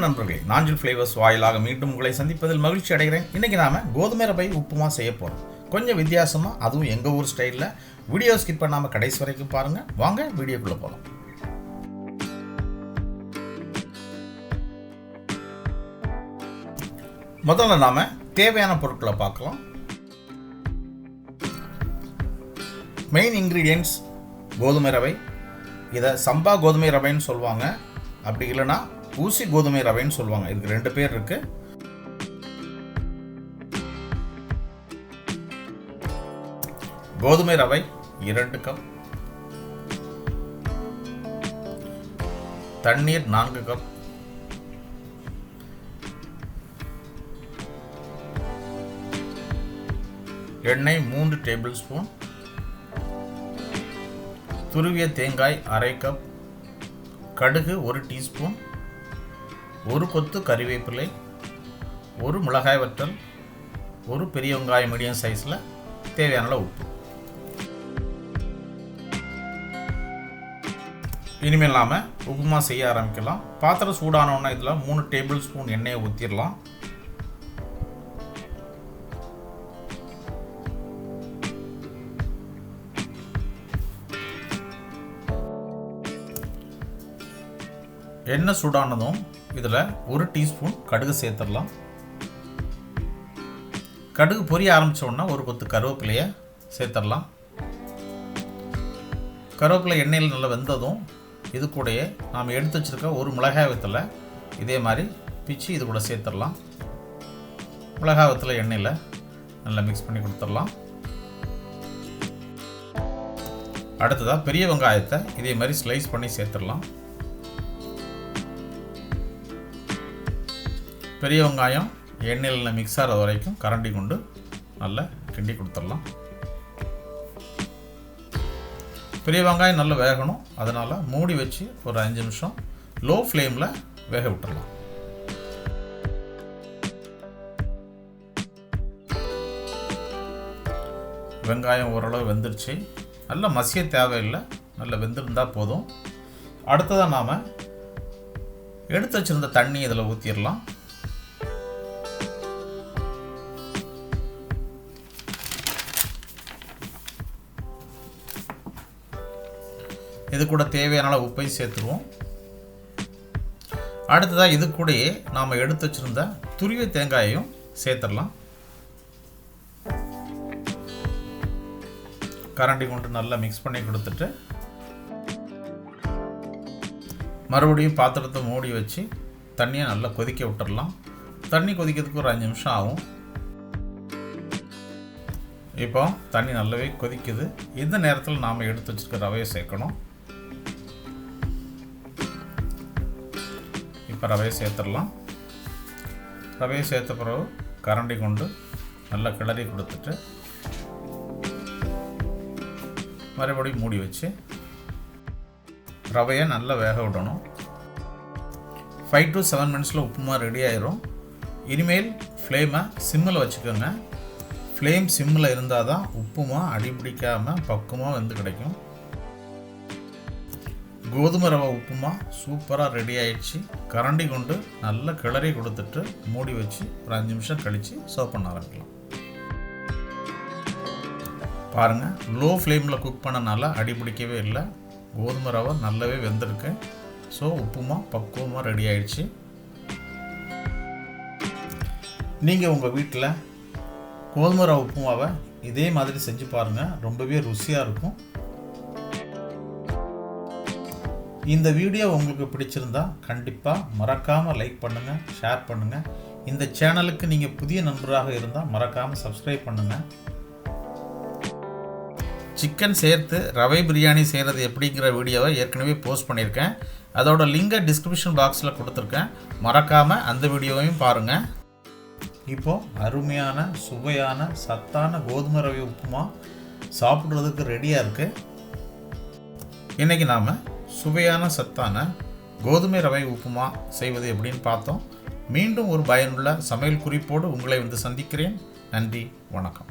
வணக்கம் நண்பர்களே, நாஞ்சில் ஃப்ளேவர்ஸ் வாயிலாக மீண்டும் உங்களை சந்திப்பதில் மகிழ்ச்சி அடைகிறேன். இன்றைக்கி நாம் கோதுமை ரவை உப்புமா செய்ய போகிறோம். கொஞ்சம் வித்தியாசமாக, அதுவும் எங்கள் ஊர் ஸ்டைலில். வீடியோ ஸ்கிப் பண்ணாமல் கடைசி வரைக்கும் பாருங்கள். வாங்க வீடியோக்குள்ளே போகலாம். முதல்ல நாம் தேவையான பொருட்களை பார்க்கலாம். மெயின் இன்க்ரீடியன்ட்ஸ் கோதுமை ரவை. இதை சம்பா கோதுமை ரவைன்னு சொல்லுவாங்க, அப்படி இல்லைன்னா ஊசி கோதுமை ரவைன்னு சொல்லுவாங்க. இதுக்கு ரெண்டு பேர் இருக்கு. கோதுமை ரவை 2 கப், தண்ணீர் 4 கப், எண்ணெய் 3 டேபிள் ஸ்பூன், துருவிய தேங்காய் 1/2 கப், கடுகு 1 டீஸ்பூன், 1 கொத்து கறிவேப்பிலை, 1 மிளகாய் வற்றல், 1 பெரிய வெங்காயம் மீடியம் சைஸில், தேவையான உப்பு. இனிமேல் நாம் உப்புமா செய்ய ஆரம்பிக்கலாம். பாத்திரம் சூடானோன்னா இதில் 3 டேபிள் ஸ்பூன் எண்ணெயை ஊற்றிடலாம். எண்ணெய் சூடானதும் இதில் 1 டீஸ்பூன் கடுகு சேர்த்துடலாம். கடுகு பொரிய ஆரம்பித்தோன்னா 1 கொத்து கருவேப்பிலையை சேர்த்துடலாம். கருவேப்பிலை எண்ணெயில் நல்லா வெந்ததும் இது கூடயே நாம் எடுத்து வச்சுருக்க 1 மிளகாய் வத்தலை இதே மாதிரி பிச்சு இது கூட சேர்த்துடலாம். மிளகாய் வத்தலை எண்ணெயில் நல்லா மிக்ஸ் பண்ணி கொடுத்துடலாம். அடுத்ததாக பெரிய வெங்காயத்தை இதே மாதிரி ஸ்லைஸ் பண்ணி சேர்த்துடலாம். பெரிய வெங்காயம் எண்ணெயில் மிக்ஸ் ஆகிற வரைக்கும் கரண்டி கொண்டு நல்லா கிண்டி கொடுத்துடலாம். பெரிய வெங்காயம் நல்லா வேகணும், அதனால் மூடி வச்சு ஒரு 5 நிமிஷம் லோ ஃப்ளேமில் வேக விட்டுடலாம். வெங்காயம் ஓரளவு வெந்துருச்சு. நல்லா மசிய தேவையில்லை, நல்லா வெந்திருந்தால் போதும். அடுத்ததாக நாம் எடுத்து வச்சுருந்த தண்ணி இதில் ஊற்றிடலாம். இது கூட தேவையான உப்பை சேர்த்துருவோம். அடுத்ததாக இது கூடயே நாம் எடுத்து வச்சுருந்த துருவிய தேங்காயையும் சேர்த்துடலாம். கரண்டி கொண்டு நல்லா மிக்ஸ் பண்ணி கொடுத்துட்டு மறுபடியும் பாத்திரத்தை மூடி வச்சு தண்ணியை நல்லா கொதிக்க விட்டுடலாம். தண்ணி கொதிக்கிறதுக்கு ஒரு 5 நிமிஷம் ஆகும். இப்போ தண்ணி நல்லாவே கொதிக்குது. இந்த நேரத்தில் நாம் எடுத்து வச்சுருக்க ரவையை சேர்க்கணும். இப்போ ரவையை சேர்த்துடலாம். ரவையை சேர்த்த பிறகு கரண்டி கொண்டு நல்லா கிளறி கொடுத்துட்டு மறுபடியும் மூடி வச்சு ரவையை நல்லா வேக விடணும். 5 to 7 மினிட்ஸில் உப்புமா ரெடி ஆயிரும். இனிமேல் ஃப்ளேமை சிம்மில் வச்சுக்கோங்க. ஃப்ளேம் சிம்மில் இருந்தால் தான் உப்புமா அடிபிடிக்காமல் பக்குவமாக வந்து கிடைக்கும். கோதுமை ரவை உப்புமா சூப்பராக ரெடி ஆயிடுச்சு. கரண்டி கொண்டு நல்லா கிளறி கொடுத்துட்டு மூடி வச்சு ஒரு 5 நிமிஷம் கழித்து சர்வ் பண்ண ஆரம்பிக்கலாம். பாருங்கள், லோ ஃப்ளேமில் குக் பண்ணனால அடிபிடிக்கவே இல்லை. கோதுமை ரவை நல்லாவே வெந்திருக்கு. ஸோ உப்புமா பக்குவமாக ரெடி ஆயிடுச்சு. நீங்கள் உங்கள் வீட்டில் கோதுமை ரவை உப்புமாவை இதே மாதிரி செஞ்சு பாருங்கள், ரொம்பவே ருசியாக இருக்கும். இந்த வீடியோ உங்களுக்கு பிடிச்சிருந்தா கண்டிப்பாக மறக்காமல் லைக் பண்ணுங்கள், ஷேர் பண்ணுங்கள். இந்த சேனலுக்கு நீங்கள் புதிய நண்பராக இருந்தால் மறக்காமல் சப்ஸ்கிரைப் பண்ணுங்கள். சிக்கன் சேர்த்து ரவை பிரியாணி செய்கிறது எப்படிங்கிற வீடியோவை ஏற்கனவே போஸ்ட் பண்ணியிருக்கேன். அதோட லிங்கை டிஸ்கிரிப்ஷன் பாக்ஸில் கொடுத்துருக்கேன், மறக்காமல் அந்த வீடியோவையும் பாருங்கள். இப்போது அருமையான சுவையான சத்தான கோதுமை ரவை உப்புமா சாப்பிட்றதுக்கு ரெடியாக இருக்குது. இன்றைக்கி நாம் சுவையான சத்தான கோதுமை ரவை உப்புமா செய்வது எப்படின்னு பார்த்தோம். மீண்டும் ஒரு பயனுள்ள சமையல் குறிப்போடு உங்களை வந்து சந்திக்கிறேன். நன்றி, வணக்கம்.